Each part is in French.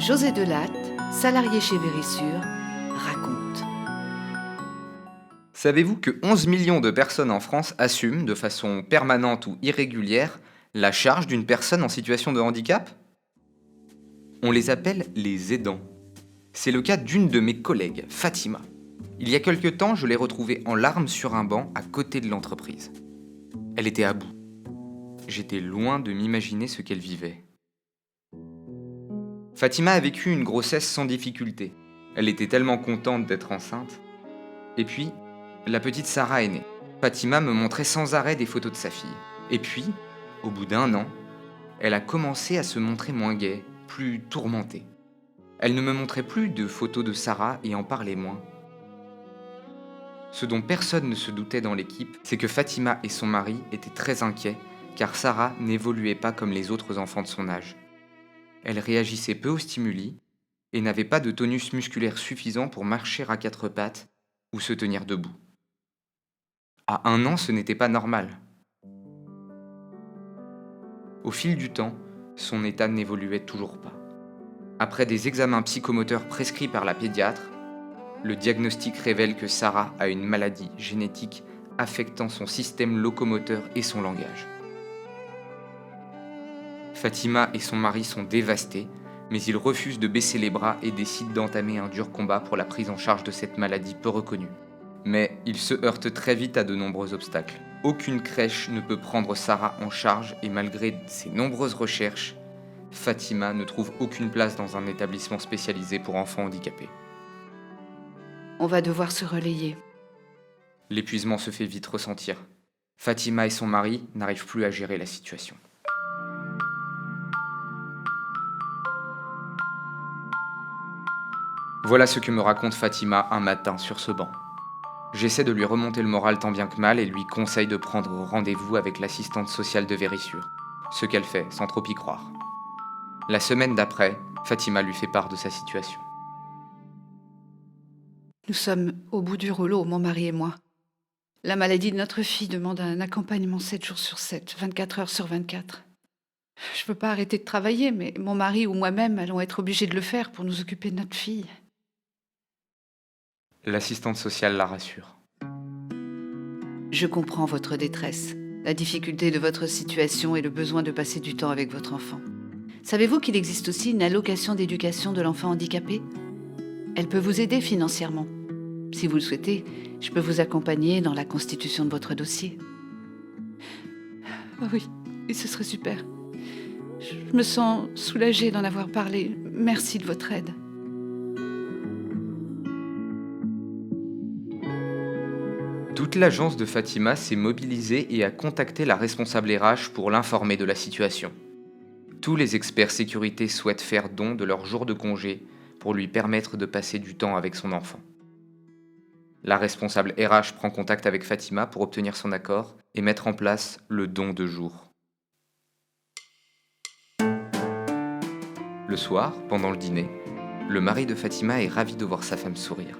José Delatte, salarié chez Vérissure, raconte. Savez-vous que 11 millions de personnes en France assument, de façon permanente ou irrégulière, la charge d'une personne en situation de handicap? On les appelle les aidants. C'est le cas d'une de mes collègues, Fatima. Il y a quelque temps, je l'ai retrouvée en larmes sur un banc à côté de l'entreprise. Elle était à bout. J'étais loin de m'imaginer ce qu'elle vivait. Fatima a vécu une grossesse sans difficulté. Elle était tellement contente d'être enceinte. Et puis, la petite Sarah est née. Fatima me montrait sans arrêt des photos de sa fille. Et puis, au bout d'un an, elle a commencé à se montrer moins gaie, plus tourmentée. Elle ne me montrait plus de photos de Sarah et en parlait moins. Ce dont personne ne se doutait dans l'équipe, c'est que Fatima et son mari étaient très inquiets, car Sarah n'évoluait pas comme les autres enfants de son âge. Elle réagissait peu aux stimuli et n'avait pas de tonus musculaire suffisant pour marcher à quatre pattes ou se tenir debout. À 1 an, ce n'était pas normal. Au fil du temps, son état n'évoluait toujours pas. Après des examens psychomoteurs prescrits par la pédiatre, le diagnostic révèle que Sarah a une maladie génétique affectant son système locomoteur et son langage. Fatima et son mari sont dévastés, mais ils refusent de baisser les bras et décident d'entamer un dur combat pour la prise en charge de cette maladie peu reconnue. Mais ils se heurtent très vite à de nombreux obstacles. Aucune crèche ne peut prendre Sarah en charge et malgré ses nombreuses recherches, Fatima ne trouve aucune place dans un établissement spécialisé pour enfants handicapés. On va devoir se relayer. L'épuisement se fait vite ressentir. Fatima et son mari n'arrivent plus à gérer la situation. Voilà ce que me raconte Fatima un matin sur ce banc. J'essaie de lui remonter le moral tant bien que mal et lui conseille de prendre rendez-vous avec l'assistante sociale de Vérissure. Ce qu'elle fait, sans trop y croire. La semaine d'après, Fatima lui fait part de sa situation. Nous sommes au bout du rouleau, mon mari et moi. La maladie de notre fille demande un accompagnement 7 jours sur 7, 24 heures sur 24. Je ne peux pas arrêter de travailler, mais mon mari ou moi-même allons être obligés de le faire pour nous occuper de notre fille. L'assistante sociale la rassure. Je comprends votre détresse, la difficulté de votre situation et le besoin de passer du temps avec votre enfant. Savez-vous qu'il existe aussi une allocation d'éducation de l'enfant handicapé ? Elle peut vous aider financièrement. Si vous le souhaitez, je peux vous accompagner dans la constitution de votre dossier. Ah oui, et ce serait super. Je me sens soulagée d'en avoir parlé. Merci de votre aide. Toute l'agence de Fatima s'est mobilisée et a contacté la responsable RH pour l'informer de la situation. Tous les experts sécurité souhaitent faire don de leur jour de congé pour lui permettre de passer du temps avec son enfant. La responsable RH prend contact avec Fatima pour obtenir son accord et mettre en place le don de jour. Le soir, pendant le dîner, le mari de Fatima est ravi de voir sa femme sourire.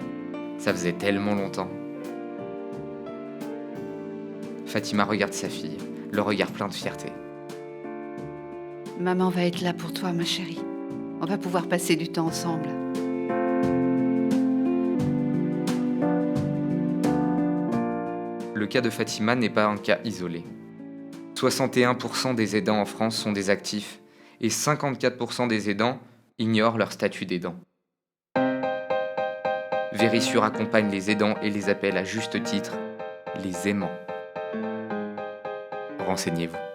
Ça faisait tellement longtemps. Fatima regarde sa fille, le regard plein de fierté. Maman va être là pour toi, ma chérie. On va pouvoir passer du temps ensemble. Le cas de Fatima n'est pas un cas isolé. 61% des aidants en France sont des actifs et 54% des aidants ignorent leur statut d'aidant. Vérissure accompagne les aidants et les appelle à juste titre les aimants. Renseignez-vous.